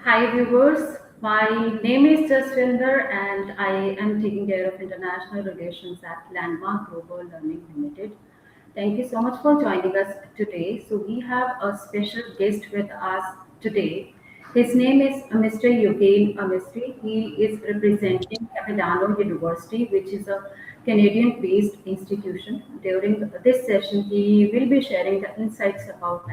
Hi viewers, my name is Jaswinder and I am taking care of international relations at Landmark Global Learning Limited. Thank you so much for joining us today. So we have a special guest with us today. His name is Mr. Yogen Mistry. He is representing Capilano University, which is a Canadian-based institution. During this session, he will be sharing the insights about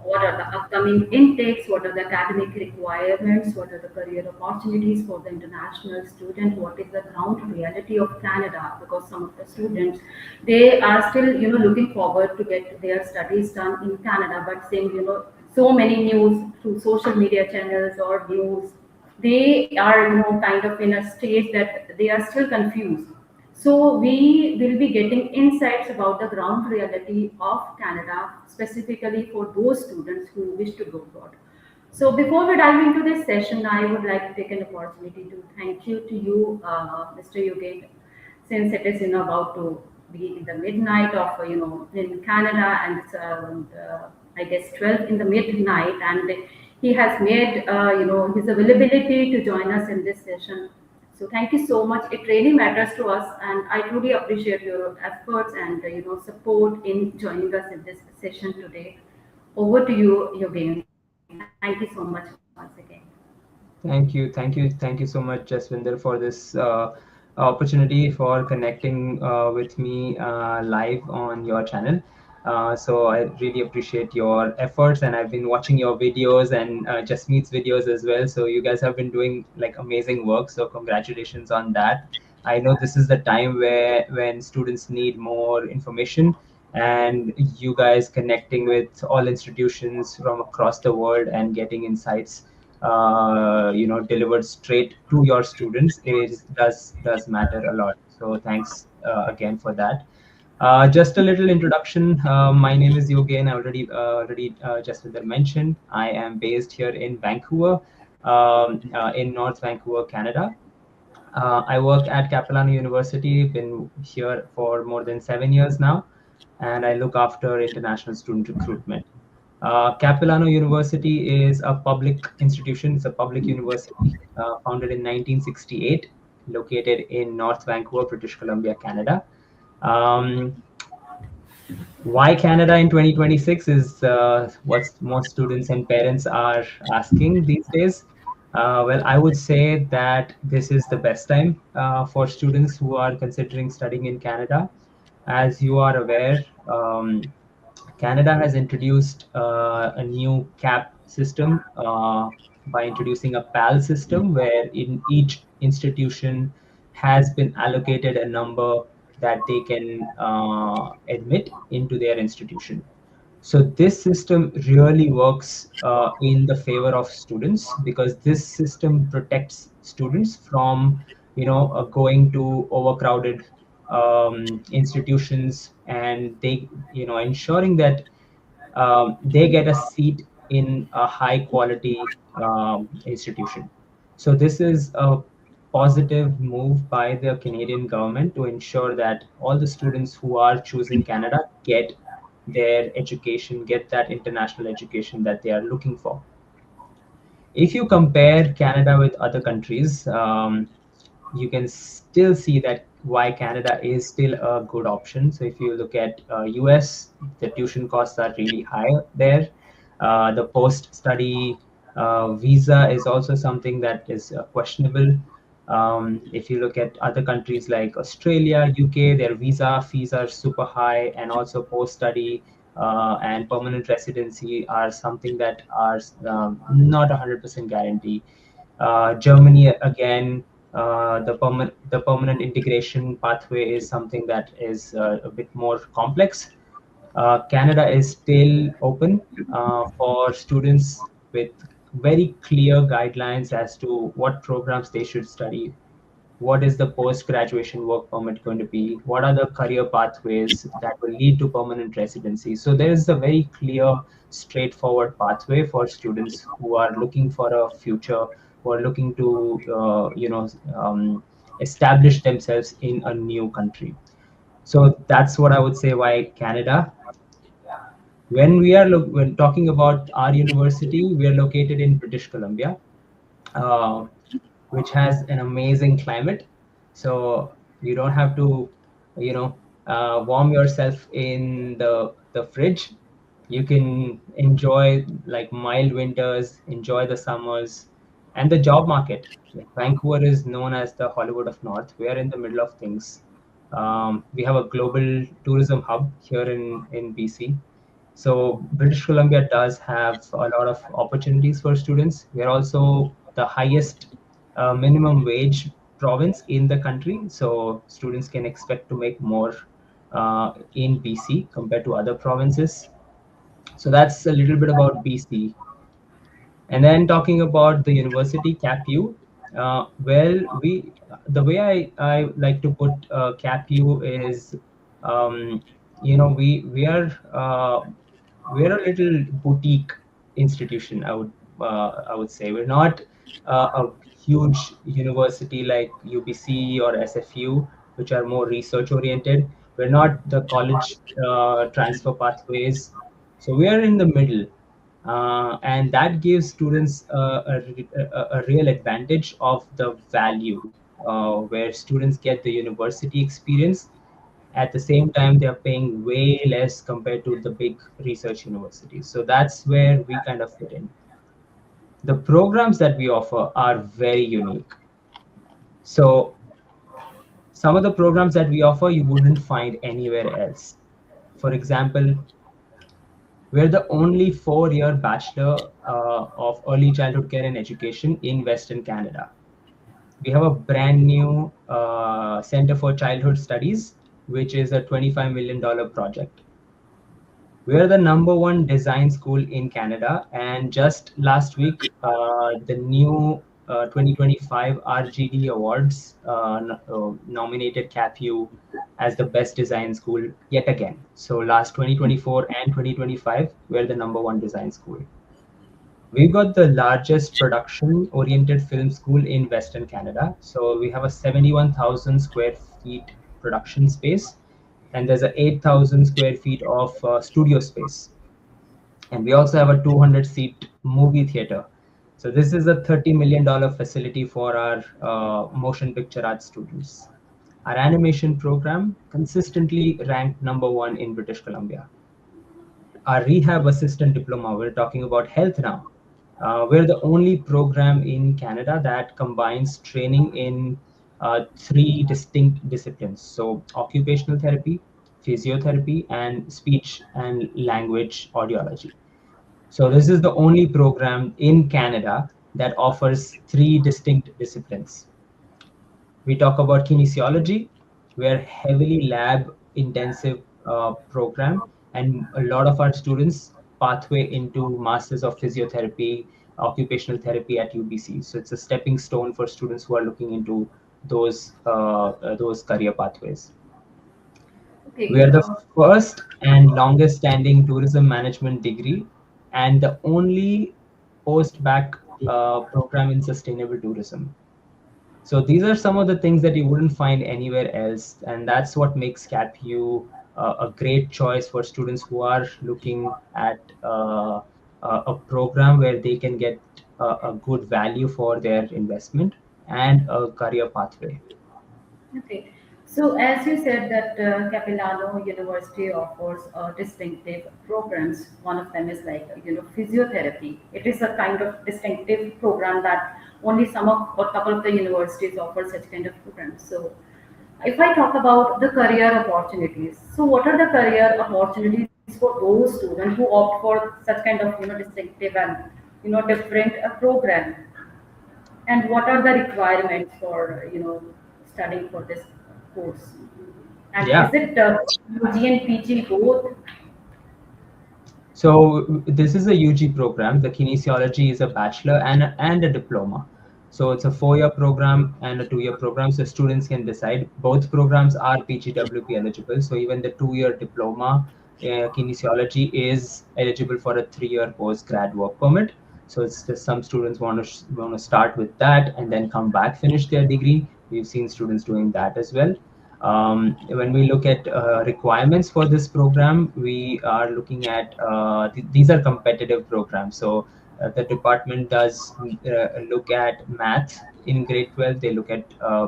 what are the upcoming intakes, what are the academic requirements, what are the career opportunities for the international student, what is the ground reality of Canada, because some of the students, they are still, looking forward to get their studies done in Canada, but saying, so many news through social media channels or news, they are, kind of in a stage that they are still confused. So we will be getting insights about the ground reality of Canada, specifically for those students who wish to go abroad. So before we dive into this session, I would like to take an opportunity to thank you to you, Mr. Yogen, since it is about to be in the midnight of in Canada, and it's around I guess 12 in the midnight, and he has made his availability to join us in this session. So thank you so much. It really matters to us, and I truly appreciate your efforts and support in joining us in this session today. Over to you, Yogen. Thank you so much once again. Thank you so much, Jaswinder, for this opportunity for connecting with me live on your channel. So I really appreciate your efforts, and I've been watching your videos and Jasmeet's videos as well. So you guys have been doing like amazing work. So congratulations on that. I know this is the time where when students need more information, and you guys connecting with all institutions from across the world and getting insights delivered straight to your students is does matter a lot. So thanks again for that. Just a little introduction. My name is Yogen. I already just with the mentioned. I am based here in Vancouver, in North Vancouver, Canada. I work at Capilano University. Been here for more than 7 years now, and I look after international student recruitment. Capilano University is a public institution. It's a public university founded in 1968, located in North Vancouver, British Columbia, Canada. Um, why Canada in 2026 is what most students and parents are asking these days. Well, I would say that this is the best time for students who are considering studying in Canada. As you are aware, Canada has introduced a new cap system by introducing a PAL system, where in each institution has been allocated a number that they can admit into their institution. So this system really works in the favor of students, because this system protects students from, going to overcrowded institutions, and they, ensuring that they get a seat in a high quality institution. So this is a positive move by the Canadian government to ensure that all the students who are choosing Canada get their education, get that international education that they are looking for. If you compare Canada with other countries, you can still see that why Canada is still a good option. So if you look at US, the tuition costs are really high there. The post-study visa is also something that is questionable. If you look at other countries like Australia, UK, their visa fees are super high, and also post-study and permanent residency are something that are not 100% guarantee. Germany, again, the permanent integration pathway is something that is a bit more complex. Canada is still open for students with very clear guidelines as to what programs they should study, what is the post-graduation work permit going to be, what are the career pathways that will lead to permanent residency. So there is a very clear, straightforward pathway for students who are looking for a future, who are looking to establish themselves in a new country. So that's what I would say why Canada. When talking about our university, we are located in British Columbia, uh, which has an amazing climate. So you don't have to, you know, warm yourself in the fridge. You can enjoy like mild winters, enjoy the summers, and the job market. Like, Vancouver is known as the Hollywood of North. We are in the middle of things. We have a global tourism hub here in BC. So British Columbia does have a lot of opportunities for students. We are also the highest minimum wage province in the country, so students can expect to make more in BC compared to other provinces. So that's a little bit about BC. And then talking about the university, CapU, the way I like to put CapU is, um, we're a little boutique institution. I would say we're not a huge university like UBC or SFU, which are more research oriented. We're not the college transfer pathways, so we are in the middle, and that gives students a real advantage of the value, where students get the university experience. At the same time, they're paying way less compared to the big research universities. So that's where we kind of fit in. The programs that we offer are very unique. So some of the programs that we offer you wouldn't find anywhere else. For example, we're the only 4-year bachelor of early childhood care and education in Western Canada. We have a brand new Center for Childhood Studies, which is a $25 million project. We are the number one design school in Canada, and just last week, the new 2025 RGD Awards nominated CapU as the best design school yet again. So last 2024 and 2025, we're the number one design school. We've got the largest production-oriented film school in Western Canada. So we have a 71,000 square feet production space, and there's a 8,000 square feet of studio space. And we also have a 200-seat movie theater. So this is a $30 million facility for our motion picture art students. Our animation program consistently ranked number one in British Columbia. Our rehab assistant diploma, we're talking about health now. We're the only program in Canada that combines training in three distinct disciplines. So occupational therapy, physiotherapy, and speech and language audiology. So this is the only program in Canada that offers three distinct disciplines. We talk about kinesiology. We're heavily lab intensive program, and a lot of our students pathway into masters of physiotherapy, occupational therapy at UBC. So it's a stepping stone for students who are looking into those career pathways. We Okay. are the first and longest standing tourism management degree, and the only post-bac program in sustainable tourism. So these are some of the things that you wouldn't find anywhere else, and that's what makes CapU a great choice for students who are looking at a program where they can get a good value for their investment and a career pathway. Okay. So as you said that Capilano University offers distinctive programs. One of them is like physiotherapy. It is a kind of distinctive program that only some of or couple of the universities offer such kind of programs. So if I talk about the career opportunities, so what are the career opportunities for those students who opt for such kind of distinctive and different program? And what are the requirements for studying for this course? And Yeah. is it UG and PG both? So this is a UG program. The kinesiology is a bachelor and a diploma. So it's a 4-year program and a 2-year program. So students can decide. Both programs are PGWP eligible. So even the 2-year diploma kinesiology is eligible for a 3-year post-grad work permit. So it's just some students want to start with that and then come back, finish their degree. We've seen students doing that as well. When we look at requirements for this program, we are looking at these are competitive programs. So the department does look at math in grade 12. They look at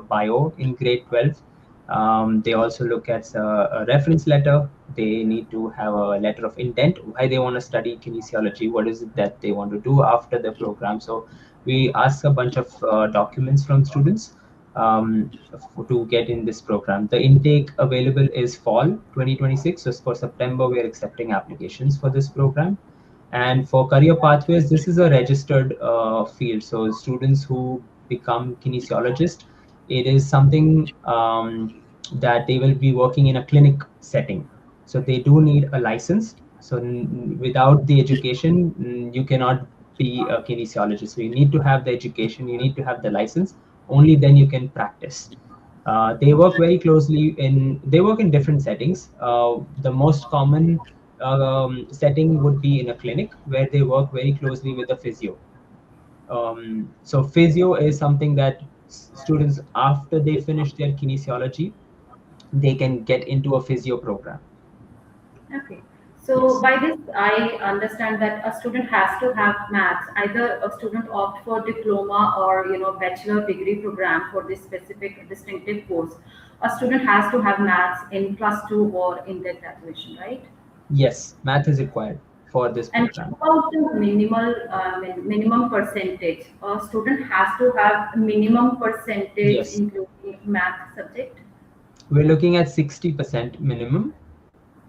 bio in grade 12. They also look at a reference letter. They need to have a letter of intent, why they want to study kinesiology, what is it that they want to do after the program. So we ask a bunch of documents from students to get in this program. The intake available is fall 2026. So for September, we are accepting applications for this program. And for career pathways, this is a registered field. So students who become kinesiologist, it is something that they will be working in a clinic setting. So they do need a license. So without the education, you cannot be a kinesiologist. So you need to have the education, you need to have the license. Only then you can practice. They work very closely they work in different settings. The most common setting would be in a clinic where they work very closely with the physio. So physio is something that students, after they finish their kinesiology, they can get into a physio program. Okay. So Yes. by this, I understand that a student has to have maths. Either a student opt for diploma or bachelor degree program for this specific distinctive course. A student has to have maths in +2 or in their graduation, right? Yes, math is required for this And program. about the minimum percentage, a student has to have minimum percentage Yes, including math subject. we're looking at 60% minimum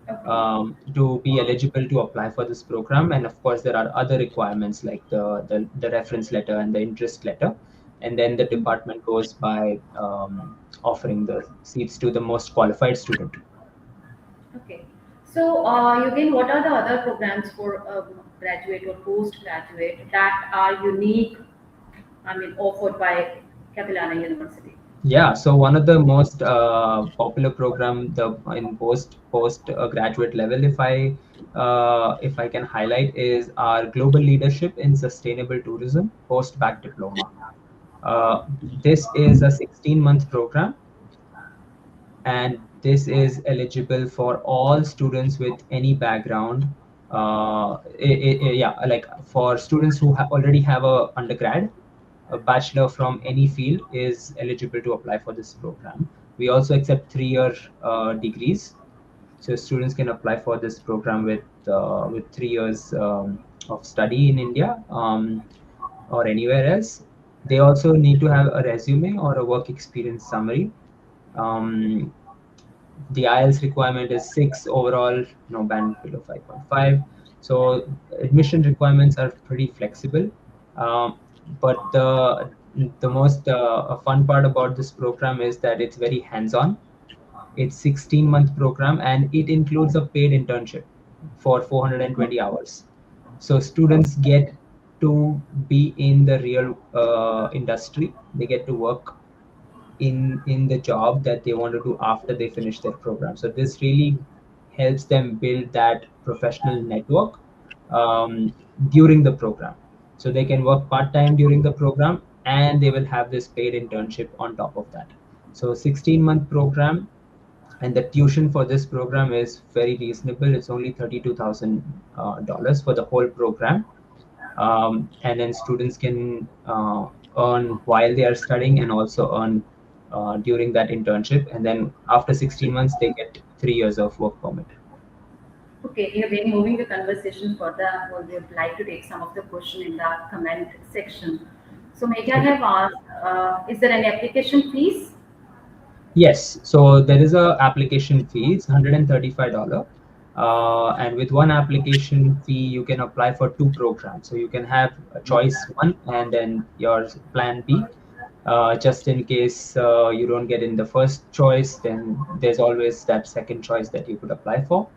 Okay. to be eligible to apply for this program. And of course, there are other requirements like the reference letter and the interest letter. And then the department goes by offering the seats to the most qualified student. Okay. So, Eugene, what are the other programs for graduate or postgraduate that are unique, I mean, offered by Capilano University? Yeah, so one of the most popular program the in post graduate level, if I can highlight, is our global leadership in sustainable tourism post bac diploma. This is a 16-month program, and this is eligible for all students with any background. Yeah, like for students who already have a undergrad, a bachelor from any field is eligible to apply for this program. We also accept 3-year degrees, so students can apply for this program with 3 years of study in India or anywhere else. They also need to have a resume or a work experience summary. Um, the IELTS requirement is 6 overall, no band below 5.5. So admission requirements are pretty flexible. But the most fun part about this program is that it's very hands-on. It's 16-month program and it includes a paid internship for 420 hours. So students get to be in the real industry. They get to work in the job that they want to do after they finish their program. So this really helps them build that professional network during the program. So they can work part-time during the program and they will have this paid internship on top of that. So 16-month program, and the tuition for this program is very reasonable. It's only $32,000 for the whole program. And then students can earn while they are studying and also earn during that internship. And then after 16 months, they get 3 years of work permit. Okay, Eugene, moving the conversation further, we would like to take some of the question in the comment section. So, maybe I Okay. have asked, is there any application fees? Yes, so there is a application fee. It's $135. And with one application fee, you can apply for two programs. So you can have a choice one and then your plan B. Just in case you don't get in the first choice, then there's always that second choice that you could apply for.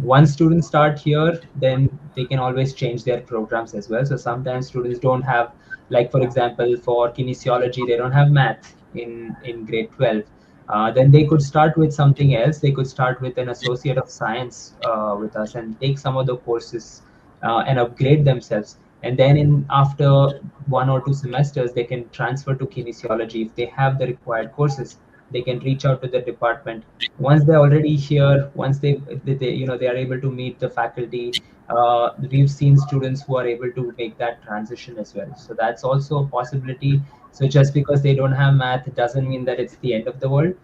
Once students start here, then they can always change their programs as well. So sometimes students don't have, like for example, for kinesiology, they don't have math in grade 12. Then they could start with something else. They could start with an associate of science with us and take some of the courses and upgrade themselves. And then in after 1 or 2 semesters, they can transfer to kinesiology if they have the required courses. they can reach out to the department. Once they're already here, once they are able to meet the faculty, we've seen students who are able to make that transition as well. So that's also a possibility. So just because they don't have math doesn't mean that it's the end of the world.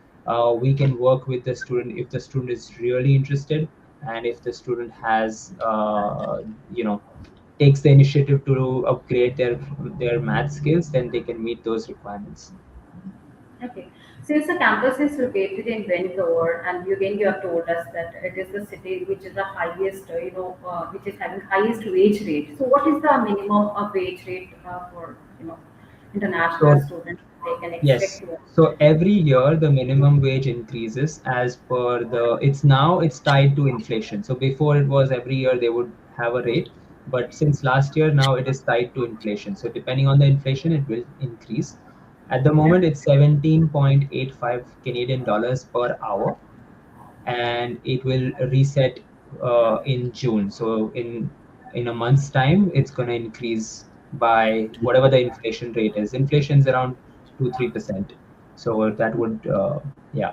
We can work with the student if the student is really interested, and if the student has takes the initiative to upgrade their math skills, then they can meet those requirements. Okay. Since the campus is located in Vancouver, and you again you have told us that it is the city which is the highest, which is having highest wage rate. So, what is the minimum of wage rate for international So students they can expect yes. to? So every year the minimum wage increases as per it's tied to inflation. So before it was every year they would have a rate, but since last year now it is tied to inflation. So depending on the inflation, it will increase. At the moment Okay. it's 17.85 Canadian dollars per hour, and it will reset in June. So in a month's time, it's going to increase by whatever the inflation rate is. Inflation is around 2-3%. So that would yeah,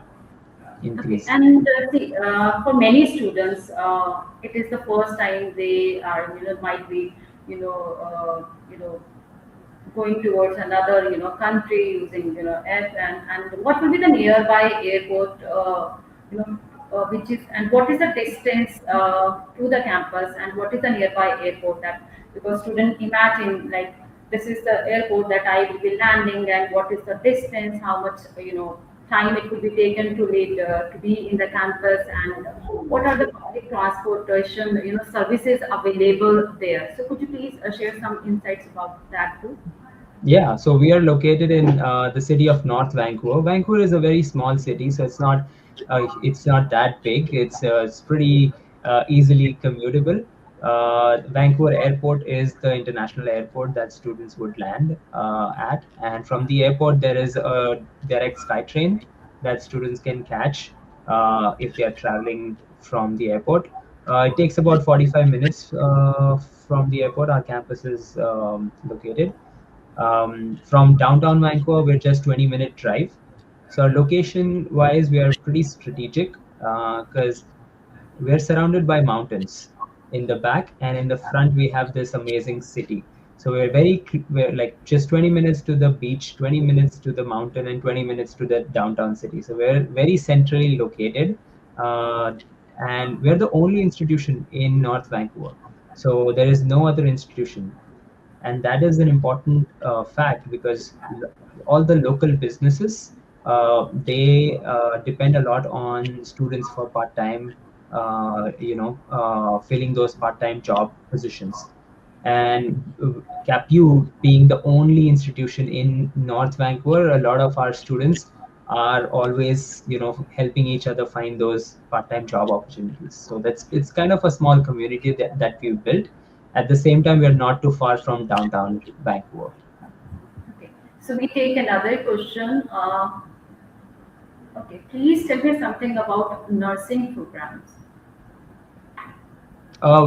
Okay, increase. and see, for many students, it is the first time they are, might be, you know, going towards another, country using, airplane, and what will be the nearby airport, which is, and what is the distance to the campus, and what is the nearby airport that, because student imagine like this is the airport that I will be landing, and what is the distance, how much, time it could be taken to lead, to be in the campus, and what are the public transportation, services available there. So could you please share some insights about that too? Yeah, so we are located in the city of North Vancouver. Vancouver is a very small city, so it's not that big. It's pretty easily commutable. Vancouver Airport is the international airport that students would land at, and from the airport there is a direct SkyTrain that students can catch if they are traveling from the airport. It takes about 45 minutes from the airport. Our campus is located. From downtown Vancouver, we're just 20-minute drive. So location wise, we are pretty strategic because we're surrounded by mountains in the back, and in the front we have this amazing city. So we're like just 20 minutes to the beach, 20 minutes to the mountain, and 20 minutes to the downtown city. So we're very centrally located, uh, and we're the only institution in North Vancouver. So there is no other institution, and that is an important fact because all the local businesses, they depend a lot on students for part-time, filling those part-time job positions. And CapU being the only institution in North Vancouver, a lot of our students are always, helping each other find those part-time job opportunities. So it's kind of a small community that we've built. At the same time, we're not too far from downtown Vancouver. Okay, so we take another question. Okay, please tell me something about nursing programs.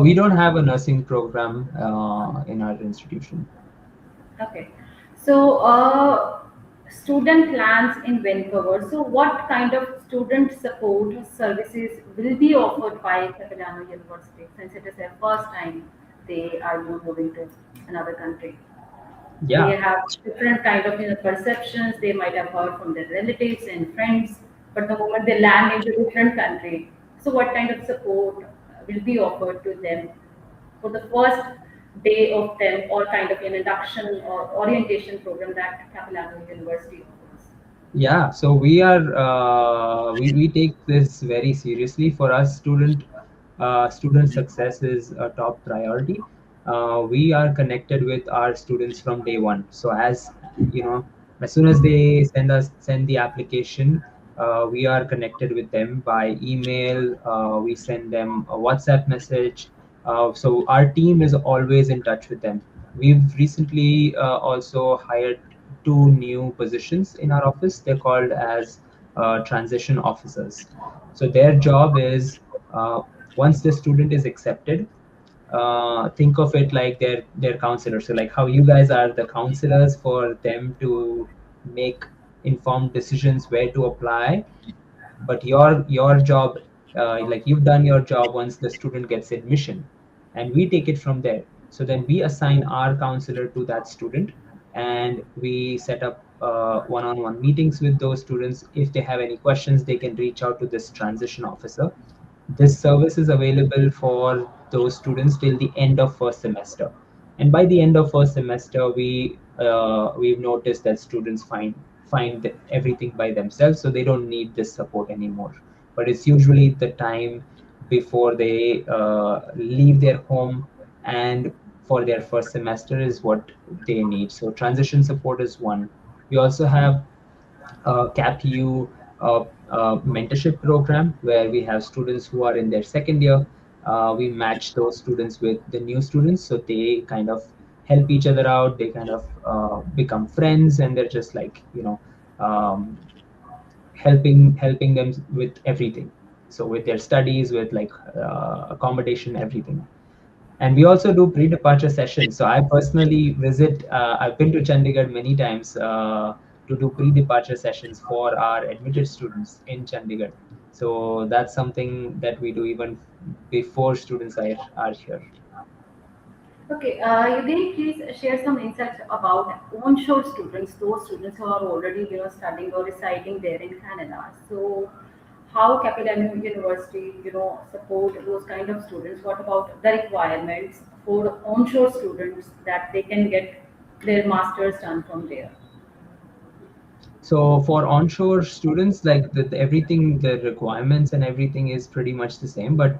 We don't have a nursing program in our institution. Okay, so student plans in Vancouver. So, what kind of student support services will be offered by Capilano University, since it is their first time they are, moving to another country? They Yeah, have different kind of, perceptions. They might have heard from their relatives and friends, but the moment they land into a different country, so what kind of support will be offered to them for the first day of them, or kind of an induction or orientation program that Capilano University offers? yeah. So we take this very seriously. For us, student success is a top priority. We are connected with our students from day one. So you know, as soon as they send the application, we are connected with them by email. We send them a WhatsApp message. So our team is always in touch with them. We've recently also hired two new positions in our office. They're called as transition officers. So their job is, once the student is accepted, think of it like their counselors. So like how you guys are the counselors for them to make informed decisions where to apply. But your job, like you've done your job once the student gets admission, and we take it from there. So then we assign our counselor to that student, and we set up one-on-one meetings with those students. If they have any questions, they can reach out to this transition officer. This service is available for those students till the end of first semester. And by the end of first semester, we've noticed that students find everything by themselves, so they don't need this support anymore. But it's usually the time before they leave their home, and for their first semester is what they need. So transition support is one. We also have CapU mentorship program where we have students who are in their second year. We match those students with the new students, so they kind of help each other out. They kind of become friends, and they're just like, um, helping them with everything. So with their studies, with like accommodation, everything. And we also do pre-departure sessions. So I personally visit, I've been to Chandigarh many times to do pre-departure sessions for our admitted students in Chandigarh. So that's something that we do even before students are here. Okay, Yogen, please share some insights about onshore students, those students who are already, studying or residing there in Canada. So, how Capilano University, support those kind of students? What about the requirements for onshore students that they can get their masters done from there? So for onshore students, like everything, the requirements and everything is pretty much the same, but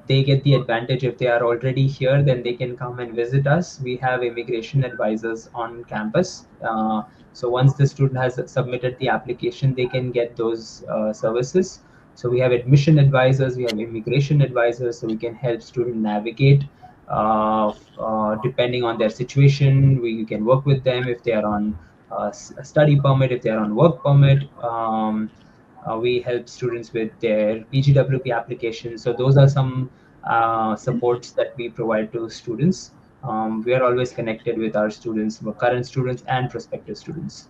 they get the advantage if they are already here, then they can come and visit us. We have immigration advisors on campus. So once the student has submitted the application, they can get those services. So we have admission advisors, we have immigration advisors, so we can help student navigate depending on their situation. We can work with them if they are on a study permit, if they're on work permit. We help students with their PGWP application. So those are some supports that we provide to students. We are always connected with our students, current students and prospective students.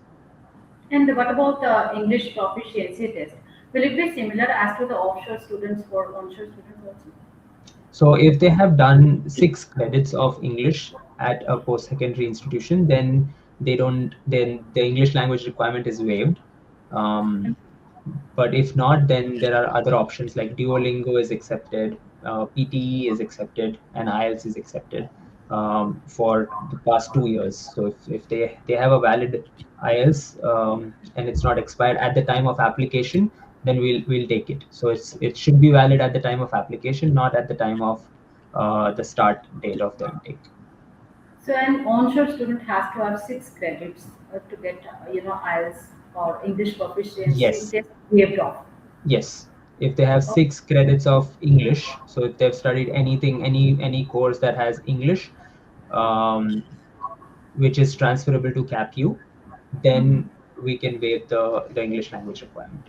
And what about the English proficiency test? Will it be similar as to the offshore students for onshore students also? So if they have done 6 credits of English at a post-secondary institution, then the English language requirement is waived. Um, but if not, then there are other options like Duolingo is accepted, PTE is accepted, and IELTS is accepted for the past 2 years. So if they have a valid IELTS and it's not expired at the time of application, then we'll take it. So it should be valid at the time of application, not at the time of the start date of the intake. So an onshore student has to have 6 credits to get, IELTS or English proficiency Yes. test waived off. Yes, if they have Oh, 6 credits of English, so if they've studied anything, any course that has English, um, which is transferable to CapU, then we can waive the English language requirement.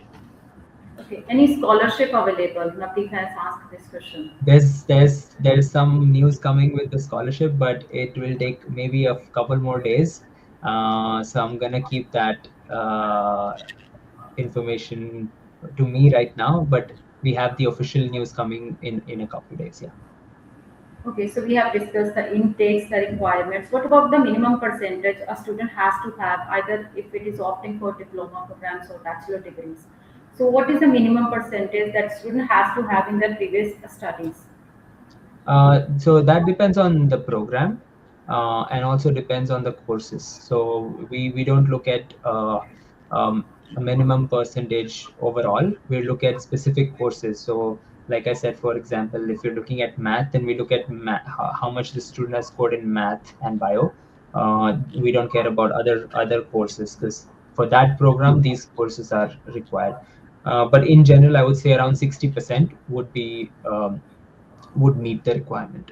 okay. Any scholarship available? Natik has asked this question. There's some news coming with the scholarship, but it will take maybe a couple more days. So I'm gonna keep that information to me right now, but we have the official news coming in a couple of days. Yeah. Okay, so we have discussed the intakes, the requirements. What about the minimum percentage a student has to have, either if it is opting for diploma programs or bachelor degrees? So, what is the minimum percentage that student has to have in their previous studies? So that depends on the program and also depends on the courses. So we don't look at a minimum percentage overall. We look at specific courses. So like I said, for example, if you're looking at math, then we look at how much the student has scored in math and bio. We don't care about other courses because for that program, these courses are required. But in general, I would say around 60% would meet the requirement.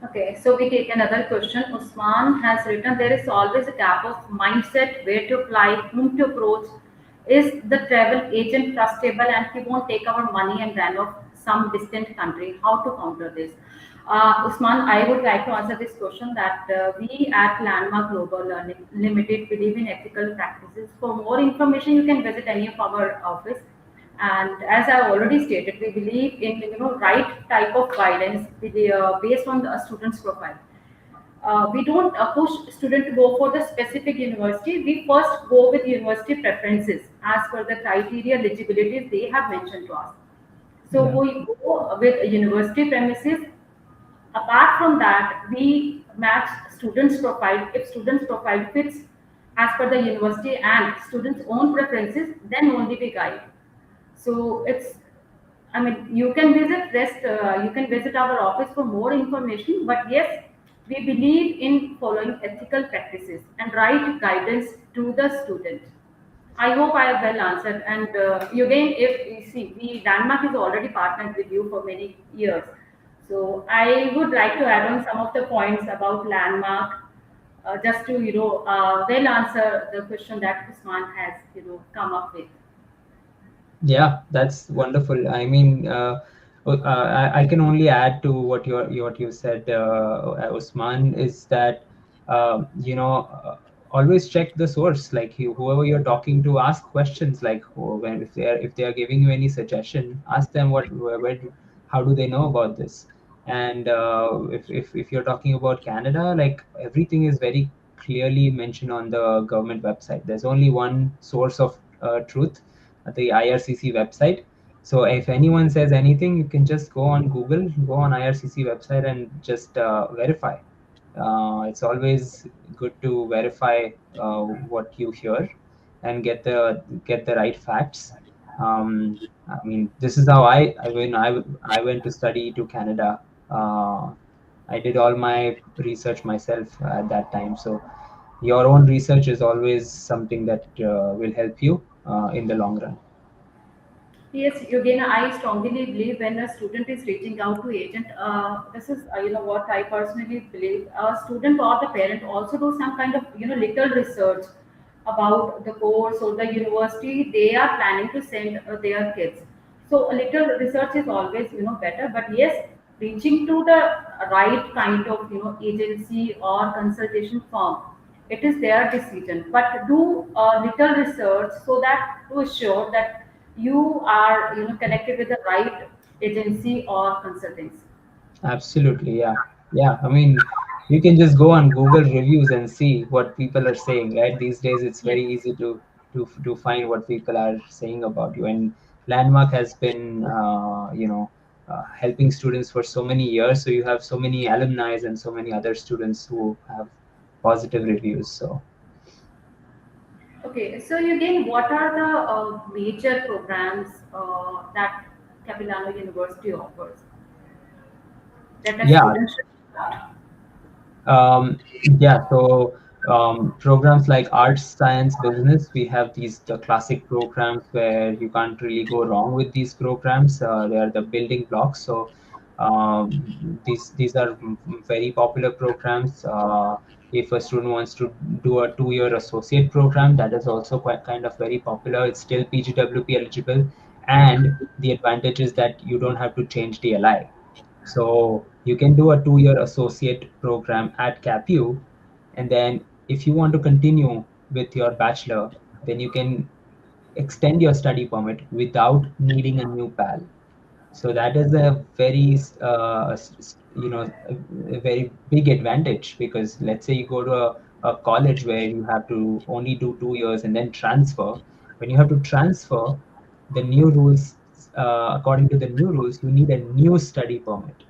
Okay, so we take another question. Usman has written there is always a gap of mindset where to apply, whom to approach. Is the travel agent trustable and he won't take our money and run off some distant country, how to counter this? Usman, I would like to answer this question that we at Landmark Global Learning Limited believe in ethical practices. For more information, you can visit any of our office. And as I already stated, we believe in right type of guidance based on the student's profile. We don't push student to go for the specific university. We first go with university preferences as per the criteria eligibilities they have mentioned to us. So Yeah. we go with university premises. Apart from that, we match students' profile. If students' profile fits as per the university and students' own preferences, then only we guide. So it's, I mean, you can visit our office for more information. But yes, we believe in following ethical practices and right guidance to the student. I hope I have well answered. And again, if you see, we Denmark is already partnered with you for many years. So I would like to add on some of the points about landmark, just to well answer the question that Usman has come up with. Yeah, that's wonderful. I mean, I can only add to what you said, Usman, is that always check the source. Like whoever you're talking to, ask questions. Like when if they are giving you any suggestion, ask them how do they know about this. And if you're talking about Canada, like everything is very clearly mentioned on the government website. There's only one source of truth, the IRCC website. So if anyone says anything, you can just go on Google, go on IRCC website, and just verify. It's always good to verify what you hear and get the right facts. I mean, this is how I went to study to Canada. I did all my research myself at that time. So your own research is always something that will help you in the long run. Yes, again, I strongly believe when a student is reaching out to agent, this is what I personally believe. A student or the parent also do some kind of little research about the course or the university they are planning to send their kids. So a little research is always better. But yes, reaching to the right kind of agency or consultation firm, it is their decision. But do a little research so that to assure that you are connected with the right agency or consultancy. Absolutely, yeah. Yeah, I mean, you can just go on Google reviews and see what people are saying, right? These days, it's Yes. very easy to find what people are saying about you. And Landmark has been, helping students for so many years. So you have so many alumni and so many other students who have positive reviews. So Okay, so again, what are the major programs that Capilano University offers that a yeah, student should start? Um, yeah, so programs like arts, science, business, we have the classic programs where you can't really go wrong with these programs. They are the building blocks. So these are very popular programs. If a student wants to do a 2-year associate program, that is also quite kind of very popular. It's still PGWP eligible, and the advantage is that you don't have to change DLI. So you can do a 2-year associate program at CapU, and then if you want to continue with your bachelor, then you can extend your study permit without needing a new PAL. So that is a very a very big advantage, because let's say you go to a college where you have to only do 2 years and then transfer. When you have to transfer, the new rules, according to the new rules, you need a new study permit,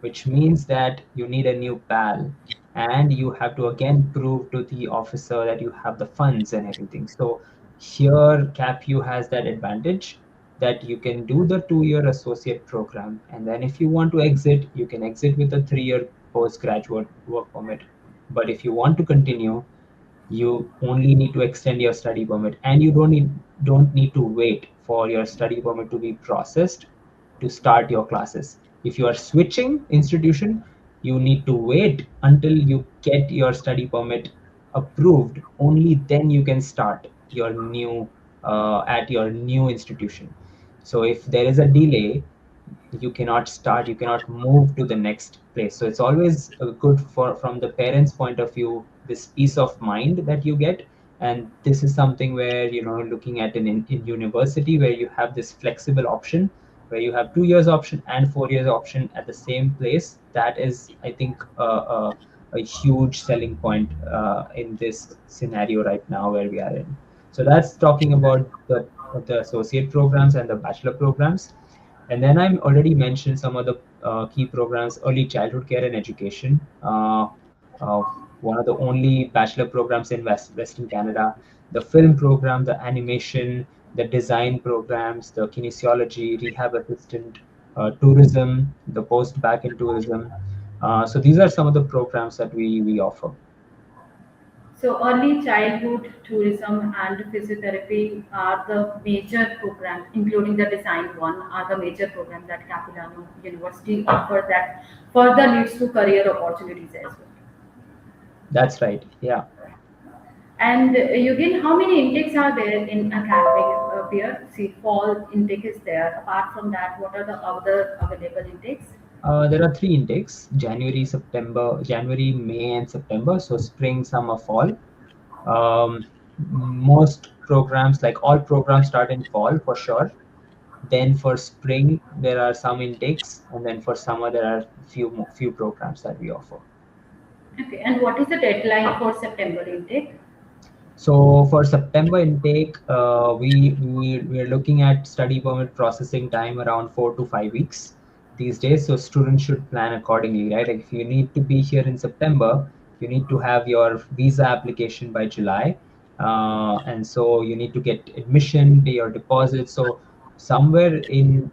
which means that you need a new PAL, and you have to again prove to the officer that you have the funds and everything. So here CapU has that advantage that you can do the 2-year associate program, and then if you want to exit, you can exit with a 3-year postgraduate work permit. But if you want to continue, you only need to extend your study permit, and you don't need to wait for your study permit to be processed to start your classes. If you are switching institution, you need to wait until you get your study permit approved. Only then you can start your new at your new institution. So if there is a delay, you cannot move to the next place. So it's always good for, from the parents point of view, this peace of mind that you get. And this is something where, looking at in university, where you have this flexible option, where you have 2 years option and 4 years option at the same place. That is, I think, a huge selling point in this scenario right now where we are in. So that's talking about the associate programs and the bachelor programs. And then I already mentioned some of the key programs: early childhood care and education, uh, one of the only bachelor programs in Western Canada, the film program, the animation, the design programs, the kinesiology, rehab assistant, tourism, the post back in tourism. So these are some of the programs that we offer. So early childhood tourism and physiotherapy are the major programs, including the design one, are the major programs that Capilano University offers that further leads to career opportunities as well. That's right. Yeah. And Eugene, how many intakes are there in academic year? See, fall intake is there. Apart from that, what are the other available intakes? There are three intakes: January, May, and September. So spring, summer, fall. Most programs, like all programs, start in fall for sure. Then for spring, there are some intakes, and then for summer, there are few programs that we offer. Okay, and what is the deadline for September intake? So for September intake, we are looking at study permit processing time around 4 to 5 weeks these days. So students should plan accordingly, right? Like if you need to be here in September, you need to have your visa application by July, and so you need to get admission, pay your deposit. So somewhere in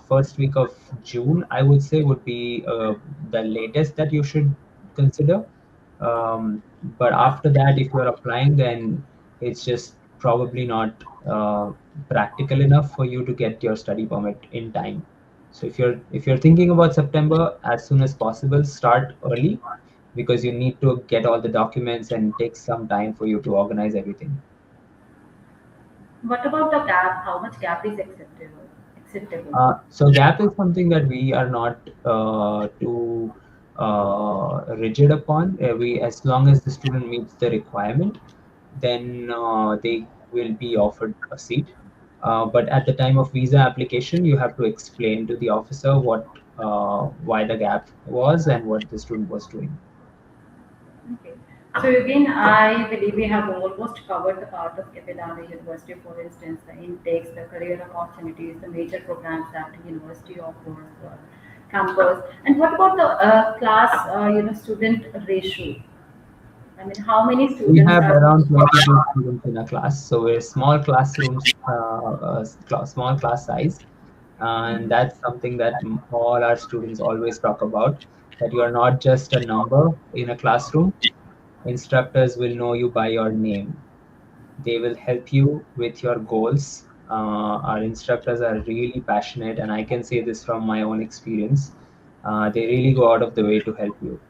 first week of June, I would say, would be the latest that you should consider. But after that, if you're applying, then it's just probably not practical enough for you to get your study permit in time. So if you're thinking about September, as soon as possible, start early, because you need to get all the documents and it takes some time for you to organize everything. What about the gap? How much gap is acceptable? Acceptable. So gap is something that we are not too rigid upon. We, as long as the student meets the requirement, then they will be offered a seat. But at the time of visa application, you have to explain to the officer why the gap was and what the student was doing. Okay. So again, I believe we have almost covered the part of Capilano University, for instance, the intakes, the career opportunities, the major programs that the university offers, campus. And what about the student ratio? I mean, how many We students have are? around 22 students in a class, so we're small classrooms, small class size, and that's something that all our students always talk about. That you are not just a number in a classroom. Instructors will know you by your name. They will help you with your goals. Our instructors are really passionate, and I can say this from my own experience. They really go out of the way to help you.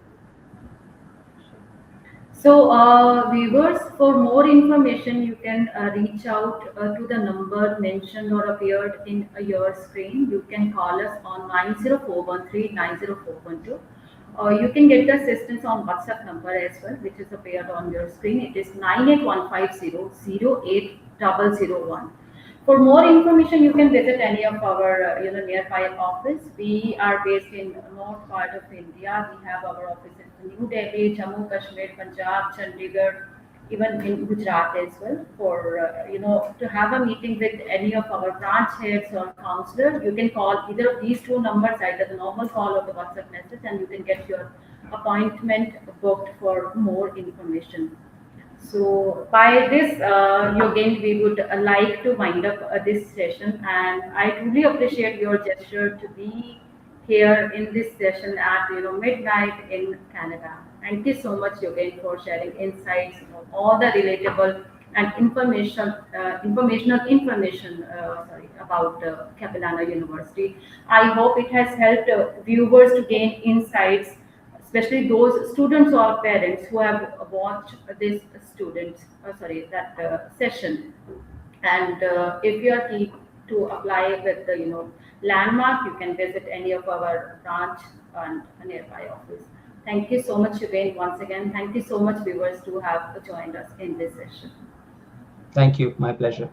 So, viewers, for more information, you can reach out to the number mentioned or appeared in your screen. You can call us on 90413 Or you can get the assistance on WhatsApp number as well, which is appeared on your screen. It is 98150 08001. For more information, you can visit any of our nearby office. We are based in north part of India. We have our offices in New Delhi, Jammu Kashmir, Punjab, Chandigarh, even in Gujarat as well. For to have a meeting with any of our branch heads or counselor, you can call either of these two numbers, either the normal call or the WhatsApp message, and you can get your appointment booked for more information. So by this, Yogen, we would like to wind up this session, and I truly appreciate your gesture to be here in this session at midnight in Canada. Thank you so much, Yogen, for sharing insights on all the relatable and informational information about Capilano University. I hope it has helped viewers to gain insights, especially those students or parents who have watched this session. And if you are keen to apply with the landmark, you can visit any of our branch and a nearby office. Thank you so much again, once again. Thank you so much, viewers, to have joined us in this session. Thank you. My pleasure.